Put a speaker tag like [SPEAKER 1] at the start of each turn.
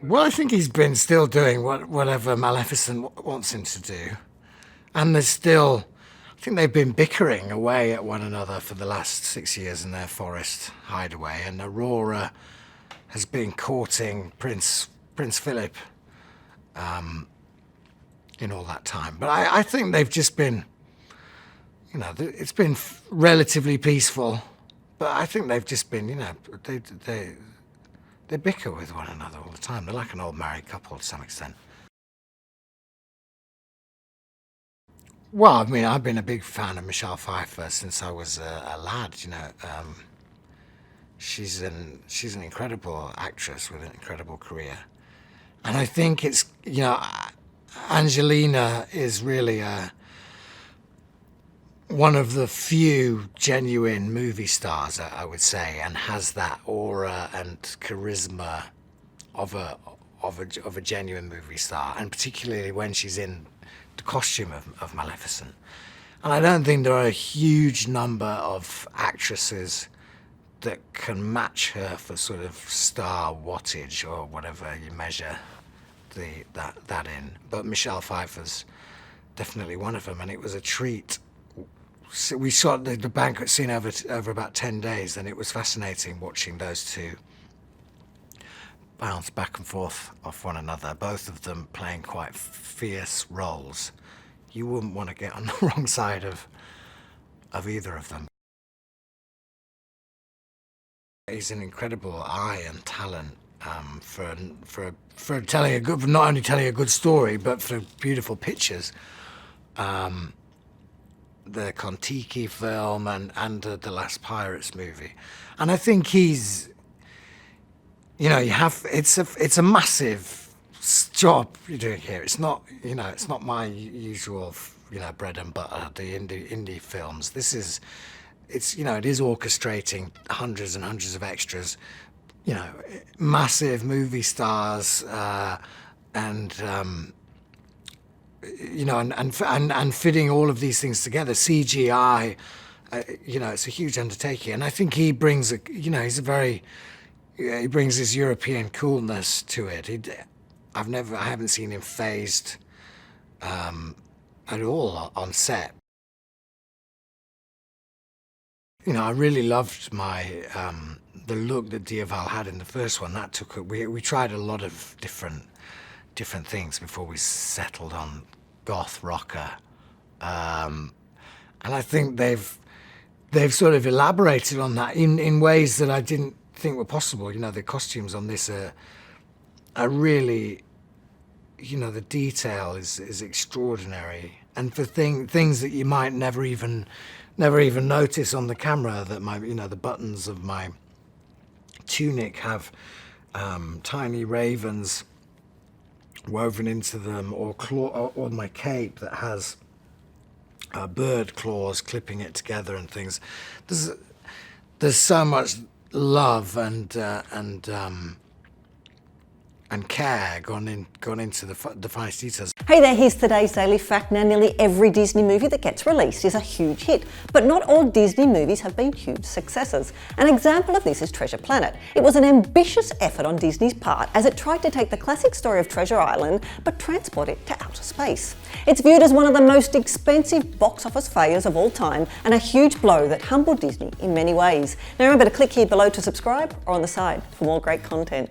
[SPEAKER 1] Well, I think he's been still doing whatever Maleficent wants him to do. And there's still, I think they've been bickering away at one another for the last 6 years in their forest hideaway. And Aurora has been courting Prince Philip in all that time. But I think they've just been, you know, it's been relatively peaceful. But I think they've just been, you know, they bicker with one another all the time. They're like an old married couple to some extent. Well, I mean, I've been a big fan of Michelle Pfeiffer since I was a lad, you know. She's an incredible actress with an incredible career. And I think it's, you know, Angelina is really one of the few genuine movie stars, I would say, and has that aura and charisma of a genuine movie star, and particularly when she's in the costume of Maleficent. And I don't think there are a huge number of actresses that can match her for sort of star wattage or whatever you measure that in. But Michelle Pfeiffer's definitely one of them, and it was a treat. So we shot the banquet scene over about 10 days, and it was fascinating watching those two bounce back and forth off one another, both of them playing quite fierce roles. You wouldn't want to get on the wrong side of either of them. He's an incredible eye and talent for telling a good, not only telling a good story, but for beautiful pictures. The Kon-Tiki film and the Last Pirates movie, and I think he's, you know, it's a massive job you're doing here. It's not, you know, it's not my usual, you know, bread and butter, the indie films. It's you know, it is orchestrating hundreds and hundreds of extras, you know, massive movie stars, and you know, and fitting all of these things together, CGI, you know, it's a huge undertaking. And I think he brings you know, he brings his European coolness to it. I haven't seen him phased at all on set. You know, I really loved the look that Diaval had in the first one. That took we tried a lot of different things before we settled on goth rocker, and I think they've sort of elaborated on that in ways that I didn't think were possible. You know, the costumes on this are really, you know, the detail is extraordinary, and for things that you might never even notice on the camera, that you know, the buttons of my tunic have tiny ravens woven into them, or my cape that has bird claws clipping it together and things. There's so much love and care gone into the finest details.
[SPEAKER 2] Hey there, here's today's Daily Fact. Now, nearly every Disney movie that gets released is a huge hit, but not all Disney movies have been huge successes. An example of this is Treasure Planet. It was an ambitious effort on Disney's part as it tried to take the classic story of Treasure Island but transport it to outer space. It's viewed as one of the most expensive box office failures of all time, and a huge blow that humbled Disney in many ways. Now remember to click here below to subscribe, or on the side for more great content.